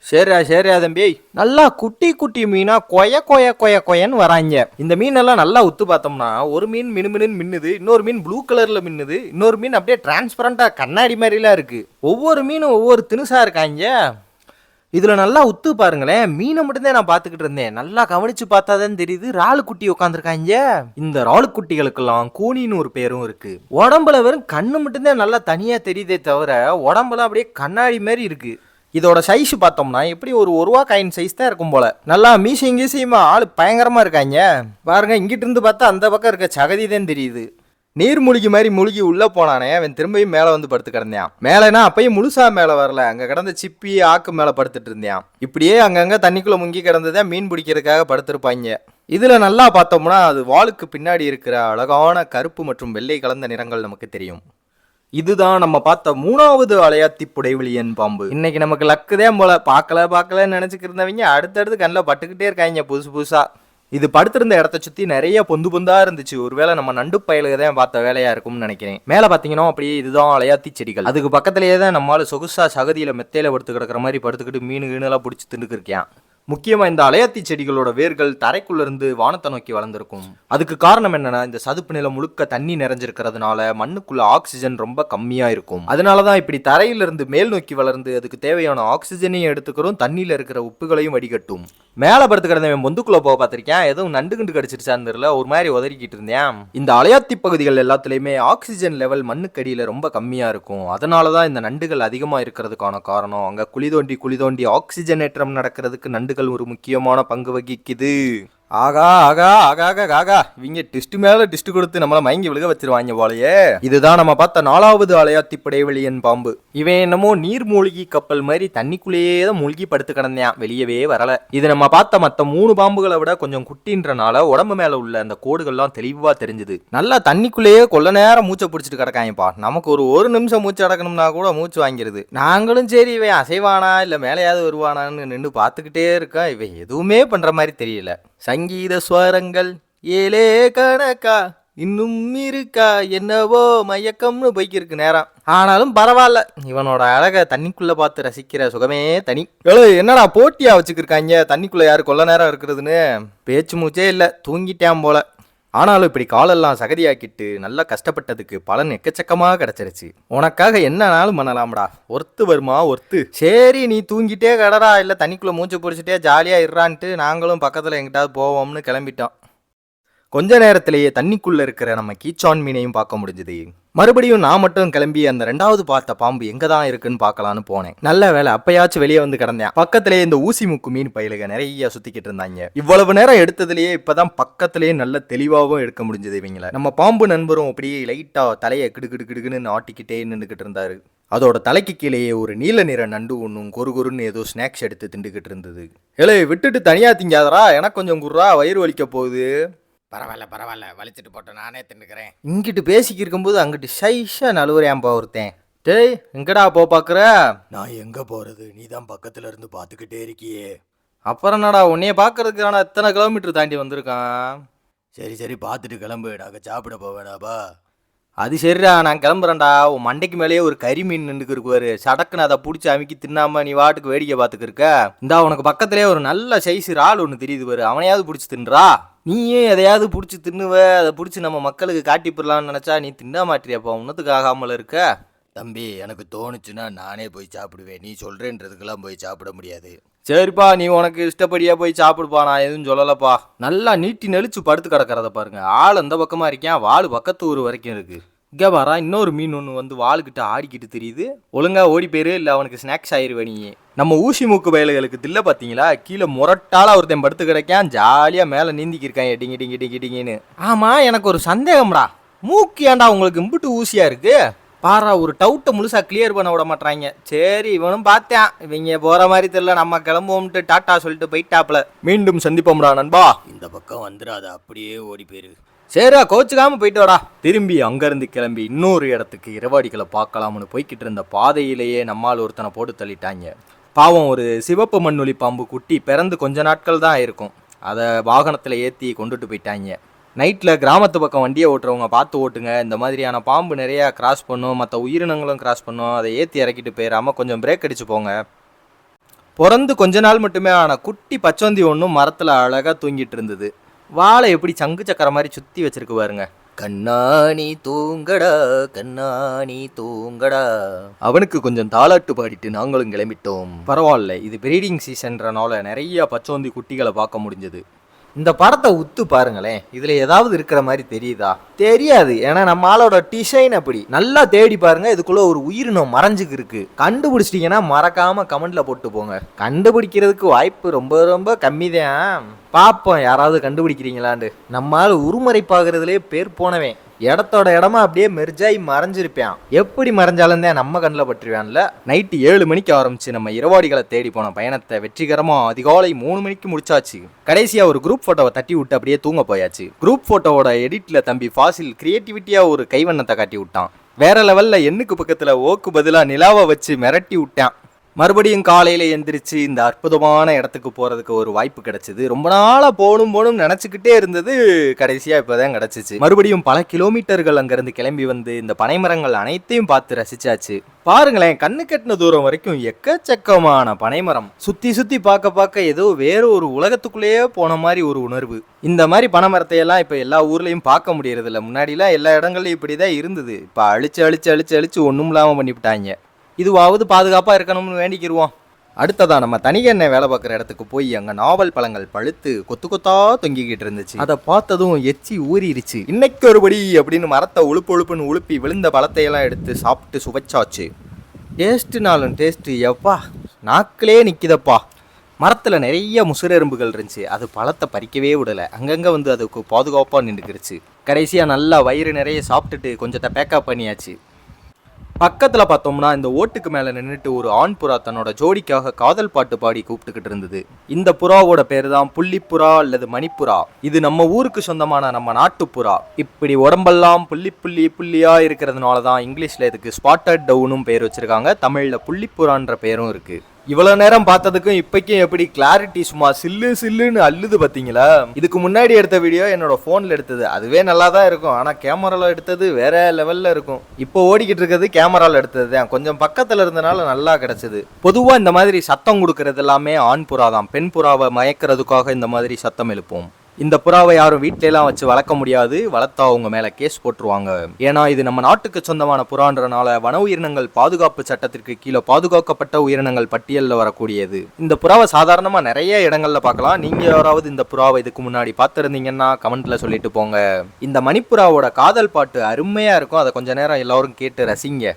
சரியா தம்பி. நல்லா குட்டி குட்டி மீனா கொயன்னு வராங்க. இந்த மீனெல்லாம் நல்லா உத்து பார்த்தோம்னா ஒரு மீன் மினுமின்னு மின்னுது, இன்னொரு மீன் ப்ளூ கலர்ல மின்னுது, இன்னொரு மீன் அப்படியே டிரான்ஸ்பரண்டா கண்ணாடி மாதிரிலாம் இருக்கு. ஒவ்வொரு மீனும் ஒவ்வொரு தினுசா இருக்காங்க. இதுல நல்லா உத்து பாருங்களேன், மீனை மட்டும்தான் நான் பார்த்துக்கிட்டு இருந்தேன், நல்லா கவனிச்சு பார்த்தாதான் தெரியுது இறால் குட்டி உட்காந்துருக்காங்க. இந்த இறால் குட்டிகளுக்கெல்லாம் கூனின்னு ஒரு பேரும் இருக்கு. உடம்புல வெறும் கண்ணு மட்டும்தான் நல்லா தனியா தெரியுதே தவிர உடம்புலாம் அப்படியே கண்ணாடி மாதிரி இருக்கு. இதோட சைஸ் பார்த்தோம்னா எப்படி ஒரு ரூபா காயின் சைஸ் தான் இருக்கும் போல. நல்லா மீசியும் கீசியுமா ஆள் பயங்கரமா இருக்காங்க பாருங்க. இங்கிட்டு இருந்து பார்த்தா அந்த பக்கம் இருக்க சகதி தான் தெரியுது. நீர்மூழ்கி மாதிரி மூழ்கி உள்ள போனானே அவன் திரும்பியும் மேலே வந்து படுத்து கிடந்தான். மேலேனா அப்பயும் முழுசா மேலே வரல, அங்கே கிடந்த சிப்பி ஆக்கு மேலே படுத்துட்டு இருந்தான். இப்படியே அங்கங்கே தண்ணிக்குள்ளே முங்கி கிடந்ததான் மீன் பிடிக்கிறதுக்காக படுத்திருப்பாங்க. இதில் நல்லா பார்த்தோம்னா அது வாலுக்கு பின்னாடி இருக்கிற அழகான கருப்பு மற்றும் வெள்ளை கலந்த நிறங்கள் நமக்கு தெரியும். இதுதான் நம்ம பார்த்த மூணாவது அலையாத்தி புடைவெளியன் பாம்பு. இன்னைக்கு நமக்கு லக்குதான் போல, பார்க்கலன்னு நினைச்சுக்கிட்டு இருந்தவங்க அடுத்தடுத்து கண்ணில் பட்டுக்கிட்டே இருக்காங்க புதுசா. இது படுத்திருந்த இடத்த சுற்றி நிறைய பொந்தா இருந்துச்சு. ஒருவேளை நம்ம நண்டு பயலுக தான் பார்த்த வேலையா இருக்கும்னு நினைக்கிறேன். மேலே பார்த்தீங்கன்னா அப்படியே இதுதான் அலையாத்தி செடிகள். அதுக்கு பக்கத்துலேயே தான் நம்மளால சொகுசா சகதியில் மெத்தையில படுத்து கிடக்கிற மாதிரி படுத்துக்கிட்டு மீனுலாம் பிடிச்சி திண்டுக்கு இருக்கேன். முக்கியமாக இந்த அலையாத்தி செடிகளோட வேர்கள் தரைக்குள்ளேருந்து வானத்தை நோக்கி வளர்ந்துருக்கும். அதுக்கு காரணம் என்னன்னா, இந்த சதுப்பு நிலம் முழுக்க தண்ணி நிறைஞ்சிருக்கிறதுனால மண்ணுக்குள்ள ஆக்சிஜன் ரொம்ப கம்மியாக இருக்கும். அதனால தான் இப்படி தரையிலிருந்து மேல் நோக்கி வளர்ந்து அதுக்கு தேவையான ஆக்சிஜனையும் எடுத்துக்கிறோம், தண்ணியில் இருக்கிற உப்புகளையும் வடிகட்டும். மேலே படுத்து கிடந்தவன் பொந்துக்குள்ளே போக பார்த்துருக்கேன், எதுவும் நண்டு கண்டு கடிச்சிருச்சான்னு தெரியல, ஒரு மாதிரி உதறிக்கிட்டு இருந்தேன். இந்த அலையாத்தி பகுதிகள் எல்லாத்துலேயுமே ஆக்சிஜன் லெவல் மண்ணுக்கடியில் ரொம்ப கம்மியாக இருக்கும். அதனால தான் இந்த நண்டுகள் அதிகமாக இருக்கிறதுக்கான காரணம். அங்கே குழி தோண்டி ஆக்சிஜனேற்றம் நடக்கிறதுக்கு நண்டு ஒரு முக்கியமான பங்கு வகிக்குது. ஆகா இவங்க டிஸ்ட் மேல டிஸ்ட் கொடுத்து நம்மள மயங்கி விழுக வச்சிருவாங்க போலயே. இதுதான் நம்ம பார்த்த நாலாவது அலையாத்தி புடைவெளியன் பாம்பு. இவன் என்னமோ நீர்மூழ்கி கப்பல் மாதிரி தண்ணிக்குள்ளேயே தான் மூழ்கி படுத்து கிடந்தான், வெளியவே வரல. இது நம்ம பார்த்த மற்ற 3 பாம்புகளை விட கொஞ்சம் குட்டின்றனால உடம்பு மேல உள்ள அந்த கோடுகள்லாம் தெளிவா தெரிஞ்சுது. நல்லா தண்ணிக்குள்ளேயே கொள்ள நேரம் மூச்சை பிடிச்சிட்டு கிடக்காங்கப்பா. நமக்கு ஒரு நிமிஷம் மூச்சு அடக்கணும்னா கூட மூச்சு வாங்கிருது. நாங்களும் சரி இவன் அசைவானா இல்ல மேலையாவது வருவானான்னு நின்று பார்த்துக்கிட்டே இருக்கா. இவன் எதுவுமே பண்ற மாதிரி தெரியல. சங்கீத ஸ்வரங்கள் ஏலே கணக்கா இன்னும் இருக்கா என்னவோ மயக்கம்னு போய்க்கிருக்கு நேரம். ஆனாலும் பரவாயில்ல, இவனோட அழக தண்ணிக்குள்ள பார்த்து ரசிக்கிற சுகமே தனி. என்னடா போட்டியா வச்சுக்கிருக்காங்க தண்ணிக்குள்ள யாரு கொள்ள நேரம் இருக்கிறதுன்னு? பேச்சு மூச்சே இல்லை, தூங்கிட்டான் போல. ஆனாலும் இப்படி காலெல்லாம் சகதியாக்கிட்டு நல்லா கஷ்டப்பட்டதுக்கு பலன் எக்கச்சக்கமாக கிடைச்சிருச்சு. உனக்காக என்னனாலும் பண்ணலாம்டா, ஒர்த்து வருமா ஒர்த்து. சரி நீ தூங்கிட்டே கடடா, இல்லை தண்ணிக்குள்ளே மூச்சு பிடிச்சிட்டே ஜாலியாக இருறான்ட்டு நாங்களும் பக்கத்தில் எங்கிட்டாவது போவோம்னு கிளம்பிட்டோம். கொஞ்ச நேரத்திலேயே தண்ணிக்குள்ள இருக்கிற நம்ம கீச்சான் மீனையும் பார்க்க முடிஞ்சுது. மறுபடியும் நான் மட்டும் கிளம்பி அந்த 2வது பார்த்த பாம்பு எங்க தான் இருக்குன்னு பார்க்கலான்னு போனேன். நல்ல வேலை அப்பயாச்சும் வெளியே வந்து கிடந்தேன். பக்கத்திலேயே இந்த ஊசி முக்கு மீன் பயிலுக நிறைய சுத்திக்கிட்டு இருந்தாங்க. இவ்வளவு நேரம் எடுத்ததுலயே இப்பதான் பக்கத்திலேயே நல்ல தெளிவாகவும் எடுக்க முடிஞ்சது இவங்கள. நம்ம பாம்பு நண்பரும் அப்படியே லைட்டா தலையை கிடுகிடுன்னு ஆட்டிக்கிட்டே நின்றுகிட்டு இருந்தாரு. அதோட தலைக்கு கீழேயே ஒரு நீல நிற நண்டு ஒன்றும் கொருன்னு ஏதோ ஸ்நாக்ஸ் எடுத்து திண்டுகிட்டு இருந்தது. ஏலே விட்டுட்டு தனியா திங்காதரா, எனக்கு கொஞ்சம் குர்ரா, வயிறு வலிக்க போகுது. பரவாயில்ல வலிச்சிட்டு போட்டோம், நானே தின்னுக்கிறேன். இங்கிட்டு பேசிக்கி இருக்கும்போது அங்கிட்டு ஷைஷா நழுவுறேன்பா ஒருத்தன். டேய் எங்கடா பாக்குற? நான் எங்க போறது, நீ தான் பக்கத்துல இருந்து பாத்துக்கிட்டே இருக்கியே. அப்புறம் என்னடா உன்னைய பாக்குறதுக்கு நான் எத்தனை கிலோமீட்டர் தாண்டி வந்திருக்கான். சரி பார்த்துட்டு கிளம்பு, நாங்க சாப்பிட போவேடாப்பா. அது சரிடா, நான் கிளம்புறேன்டா. உன் மண்டைக்கு மேலேயே ஒரு கறி மீன் நின்றுக்கு இருக்குவாரு. சடக்குன்னு அதை பிடிச்சி அமுக்கி தின்னாம நீ வாட்டுக்கு வேடிக்கை பார்த்துக்கு இருக்க. இந்தா உனக்கு பக்கத்திலே ஒரு நல்ல சைஸ் இறால் ஒன்று தெரியுது பாரு, அவனையாவது பிடிச்சி தின்றா. நீயே எதையாவது பிடிச்சி தின்னுவ, அதை பிடிச்சி நம்ம மக்களுக்கு காட்டிப்பிடலான்னு நினச்சா நீ தின்ன மாட்டியாப்பா, உன்னத்துக்கு ஆகாமல் இருக்க. தம்பி எனக்கு தோணுச்சுன்னா நானே போய் சாப்பிடுவேன், நீ சொல்றேன்றதுக்கெல்லாம் போய் சாப்பிட முடியாது. சரிப்பா, நீ உனக்கு இஷ்டப்படியா போய் சாப்பிடுப்பா, நான் எதுவும் சொல்லலப்பா. நல்லா நீட்டி நெளிச்சு படுத்து கிடக்கிறத பாருங்க. ஆள் அந்த பக்கமா இருக்கேன், வாள் பக்கத்து ஊர் வரைக்கும் இருக்கு. இங்கே பாரா, இன்னொரு மீன் ஒன்று வந்து வாளுக்கிட்ட ஆடிக்கிட்டு தெரியுது. ஒழுங்கா ஓடி போயிரு, இல்லை அவனுக்கு ஸ்நாக்ஸ் ஆயிருவே நீ. நம்ம ஊசி மூக்கு வயல்களுக்கு தில்ல பார்த்தீங்களா, கீழே முரட்டால ஒருத்தன் படுத்து கிடைக்கான், ஜாலியாக மேலே நீந்திக்கிருக்கான் டிங்கின்னு. ஆமா, எனக்கு ஒரு சந்தேகம்டா, மூக்கு ஏன்டா உங்களுக்கு இம்புட்டு ஊசியா இருக்கு? பாரா, ஒரு டவுட்டை முழுசா கிளியர் பண்ண விட மாட்டாங்க. சரி இவனும் பார்த்தேன், இவங்க போற மாதிரி தெரியல, நம்ம கிளம்புவோம்ட்டு டாட்டா சொல்லிட்டு போயிட்டாப்ல. மீண்டும் சந்திப்போம்டா நண்பா. இந்த பக்கம் வந்துடாத, அப்படியே ஓடி போயிரு. சரிடா, கோச்சுக்காம போயிட்டு வாடா. திரும்பி அங்கிருந்து கிளம்பி இன்னொரு இடத்துக்கு இரவாடிகளை பார்க்கலாம்னு போய்கிட்டு இருந்த பாதையிலேயே நம்மால் ஒருத்தனை போட்டு தள்ளிட்டாங்க. பாவம், ஒரு சிவப்பு மண்ணுளி பாம்பு குட்டி பிறந்து கொஞ்ச நாட்கள் தான் ஆயிருக்கும். அதை வாகனத்தில் ஏற்றி கொண்டுட்டு போயிட்டாங்க. நைட்டில் கிராமத்து பக்கம் வண்டியை ஓட்டுறவங்க பார்த்து ஓட்டுங்க. இந்த மாதிரியான பாம்பு நிறையா கிராஸ் பண்ணும், மற்ற உயிரினங்களும் கிராஸ் பண்ணும். அதை ஏற்றி இறக்கிட்டு போயிடாமல் கொஞ்சம் பிரேக் அடிச்சு போங்க. பிறந்து கொஞ்ச நாள் மட்டுமே ஆன குட்டி பச்சோந்தி ஒன்றும் மரத்தில் அழகாக தூங்கிட்டு இருந்தது. வாழை எப்படி சங்கு சக்கர மாதிரி சுற்றி வச்சிருக்கு பாருங்க. கண்ணாணி தூங்கடா கண்ணாணி தூங்கடா. அவனுக்கு கொஞ்சம் தாளாட்டு பாடிட்டு நாங்களும் கிளம்பிட்டோம். பரவாயில்ல, இது பிரீடிங் சீசன்றனால நிறைய பச்சோந்தி குட்டிகளை பார்க்க முடிஞ்சது. இந்த படத்தை உத்து பாருங்களேன், இதுல ஏதாவது இருக்கிற மாதிரி தெரியுதா? தெரியாது, ஏன்னா நம்ம ஆளோட டிசைன் அப்படி. நல்லா தேடி பாருங்க, இதுக்குள்ள ஒரு உயிரினம் மறைஞ்சுக்கு இருக்கு. கண்டுபிடிச்சிட்டீங்கன்னா மறக்காம கமெண்ட்ல போட்டு போங்க. கண்டுபிடிக்கிறதுக்கு வாய்ப்பு ரொம்ப ரொம்ப கம்மி தான். பார்ப்போம் யாராவது கண்டுபிடிக்கிறீங்களான்னு. நம்மால் உருமறைப்பாகிறதுலே பேர் போனவேன். இடத்தோட இடமா அப்படியே மெர்ஜாய் மறைஞ்சிருப்பான். எப்படி மறைஞ்சாலும் தான் நம்ம கண்ணில் பட்டுருவான்ல. நைட்டு 7 மணிக்கு ஆரம்பிச்சு நம்ம இரவாடிகளை தேடி போன பயணத்தை வெற்றிகரமா அதிகாலை 3 மணிக்கு முடிச்சாச்சு. கடைசியா ஒரு குரூப் போட்டோவை தட்டி விட்டு அப்படியே தூங்க போயாச்சு. குரூப் போட்டோவோட எடிட்ல தம்பி ஃபாசில் கிரியேட்டிவிட்டியா ஒரு கைவண்ணத்தை காட்டி விட்டான். வேற லெவல்ல எண்ணுக்கு பக்கத்துல ஓக்கு பதிலா நிலாவை வச்சு மிரட்டி விட்டான். மறுபடியும் காலையில எந்திரிச்சு இந்த அற்புதமான இடத்துக்கு போறதுக்கு ஒரு வாய்ப்பு கிடைச்சது. ரொம்ப நாளா போகணும் நினைச்சுக்கிட்டே இருந்தது, கடைசியா இப்பதான் கிடைச்சிச்சு. மறுபடியும் பல கிலோமீட்டர்கள் அங்கிருந்து கிளம்பி வந்து இந்த பனைமரங்கள் அனைத்தையும் பார்த்து ரசிச்சாச்சு. பாருங்களேன், கண்ணு கட்டின தூரம் வரைக்கும் எக்கச்சக்கமான பனைமரம். சுத்தி சுத்தி பார்க்க ஏதோ வேற ஒரு உலகத்துக்குள்ளேயே போன மாதிரி ஒரு உணர்வு. இந்த மாதிரி பனைமரத்தையெல்லாம் இப்ப எல்லா ஊர்லயும் பார்க்க முடியறது இல்ல. முன்னாடிலாம் எல்லா இடங்கள்லயும் இப்படிதான் இருந்தது. இப்ப அழிச்சு ஒண்ணும் இல்லாம பண்ணிவிட்டாங்க. இதுவாவது பாதுகாப்பா இருக்கணும்னு வேண்டிக்கிருவோம். அடுத்ததா நம்ம தனிகண்ணை வேலை பார்க்குற இடத்துக்கு போய் அங்க நாவல் பழங்கள் பழுத்து கொத்து கொத்தா தொங்கிக்கிட்டு இருந்துச்சு. அதை பார்த்ததும் எச்சி ஊறிடுச்சு. இன்னைக்கு ஒருபடி அப்படின்னு மரத்தை உழுப்புன்னு உழுப்பி விழுந்த பழத்தையெல்லாம் எடுத்து சாப்பிட்டு சுவைச்சாச்சு. டேஸ்ட்டுனாலும் டேஸ்ட்டு, எப்பா நாக்கிலே நிற்கிதப்பா. மரத்தில் நிறைய முசுரெரும்புகள் இருந்துச்சு. அது பழத்தை பறிக்கவே விடலை. அங்கங்கே வந்து அதுக்கு பாதுகாப்பாக நின்றுக்கிருச்சு. கடைசியாக நல்லா வயிறு நிறைய சாப்பிட்டுட்டு கொஞ்சத்தை பேக்கப் பண்ணியாச்சு. பக்கத்தில் பார்த்தோம்னா இந்த ஓட்டுக்கு மேலே நின்றுட்டு ஒரு ஆண் புறா தன்னோட ஜோடிக்காக காதல் பாட்டு பாடி கூப்பிட்டுக்கிட்டு இருந்தது. இந்த புறாவோட பேரு தான் புள்ளிப்புறா அல்லது மணிப்புறா. இது நம்ம ஊருக்கு சொந்தமான நம்ம நாட்டுப்புறா. இப்படி உடம்பெல்லாம் புள்ளியா இருக்கிறதுனால தான் இங்கிலீஷ்ல இதுக்கு ஸ்பாட்டட் டவுனும் பேர் வச்சிருக்காங்க. தமிழ்ல புள்ளிப்புறான்ற பேரும் இருக்கு. இவ்வளவு நேரம் பார்த்ததுக்கும் இப்பைக்கும் எப்படி கிளாரிட்டி சும்மா சில்லுன்னு அள்ளுது பார்த்தீங்களா? இதுக்கு முன்னாடி எடுத்த வீடியோ என்னோட ஃபோனில் எடுத்தது. அதுவே நல்லா தான் இருக்கும், ஆனால் கேமராவில் எடுத்தது வேற லெவலில் இருக்கும். இப்போ ஓடிக்கிட்டு இருக்கிறது கேமராவில் எடுத்தது தான். கொஞ்சம் பக்கத்தில் இருந்தனால நல்லா கிடைச்சது. பொதுவாக இந்த மாதிரி சத்தம் கொடுக்கறது எல்லாமே ஆண் புறா தான். பெண் புறாவை மயக்கிறதுக்காக இந்த மாதிரி சத்தம் எழுப்போம். இந்த புறாவை யாரும் வீட்டிலலாம் வச்சு வளர்க்க முடியாது, வளர்த்தா அவங்க மேலே கேஸ் போட்டுருவாங்க. ஏன்னா இது நம்ம நாட்டுக்கு சொந்தமான புறான்றனால வன உயிரினங்கள் பாதுகாப்பு சட்டத்திற்கு கீழே பாதுகாக்கப்பட்ட உயிரினங்கள் பட்டியலில் வரக்கூடியது. இந்த புறாவை சாதாரணமாக நிறைய இடங்கள்ல பார்க்கலாம். நீங்கள் யாராவது இந்த புறாவை இதுக்கு முன்னாடி பார்த்துருந்தீங்கன்னா கமெண்ட்ல சொல்லிட்டு போங்க. இந்த மணிப்புறாவோட காதல் பாட்டு அருமையாக இருக்கும், அதை கொஞ்ச நேரம் எல்லாரும் கேட்டு ரசிங்க.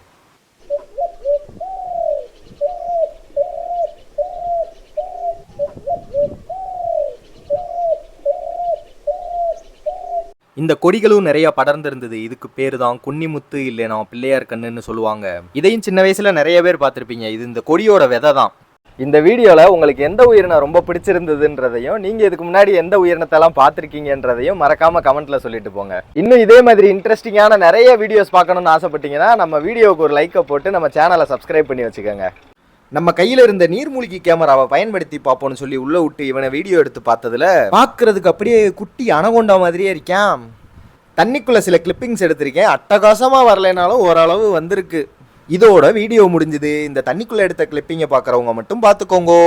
இந்த கொடிகளும் நிறைய படர்ந்திருந்தது. இதுக்கு பேர் தான் குன்னிமுத்து, இல்லைனா பிள்ளையார் கண்ணுன்னு சொல்லுவாங்க. இதையும் சின்ன வயசுல நிறைய பேர் பார்த்துருப்பீங்க. இது இந்த கொடியோட விதை தான். இந்த வீடியோவில் உங்களுக்கு எந்த உயிரினம் ரொம்ப பிடிச்சிருந்ததுன்றதையும் நீங்கள் இதுக்கு முன்னாடி எந்த உயிரினத்தெல்லாம் பார்த்துருக்கீங்கன்றதையும் மறக்காமல் கமெண்ட்டில் சொல்லிட்டு போங்க. இன்னும் இதே மாதிரி இன்ட்ரெஸ்டிங்கான நிறைய வீடியோஸ் பார்க்கணுன்னு ஆசைப்பட்டீங்கன்னா நம்ம வீடியோவுக்கு ஒரு லைக்கை போட்டு நம்ம சேனலை சப்ஸ்கிரைப் பண்ணி வச்சுக்கோங்க. நம்ம கையில் இருந்த நீர்மூழ்கி கேமராவை பயன்படுத்தி பார்ப்போம்னு சொல்லி உள்ளே விட்டு இவனை வீடியோ எடுத்து பார்த்ததுல பார்க்கறதுக்கு அப்படியே குட்டி அனகொண்டா மாதிரியே இருக்கான். தண்ணிக்குள்ளே சில கிளிப்பிங்ஸ் எடுத்திருக்கேன். அட்டகாசமாக வரலைனாலும் ஓரளவு வந்திருக்கு. இதோட வீடியோ முடிஞ்சுது. இந்த தண்ணிக்குள்ளே எடுத்த கிளிப்பிங்கை பார்க்குறவங்க மட்டும் பார்த்துக்கோங்கோ.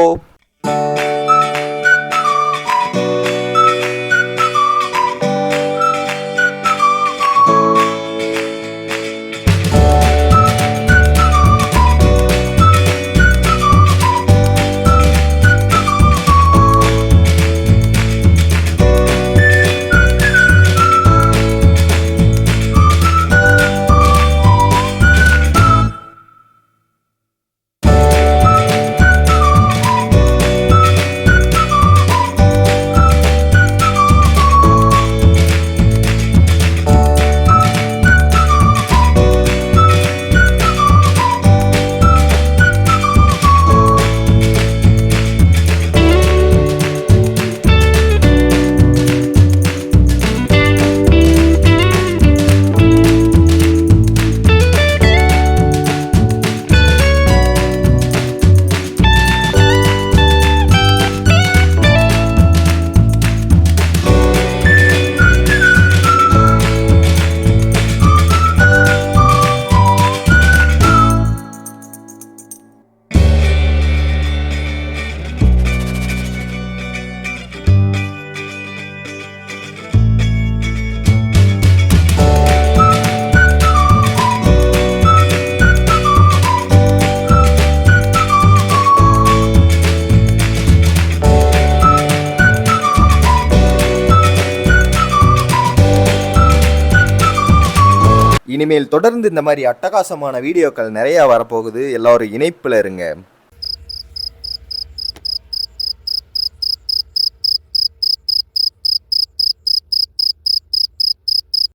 இனிமேல் தொடர்ந்து இந்த மாதிரி அட்டகாசமான வீடியோக்கள் நிறையா வரப்போகுது. எல்லோரும் இணைப்பில் இருங்க.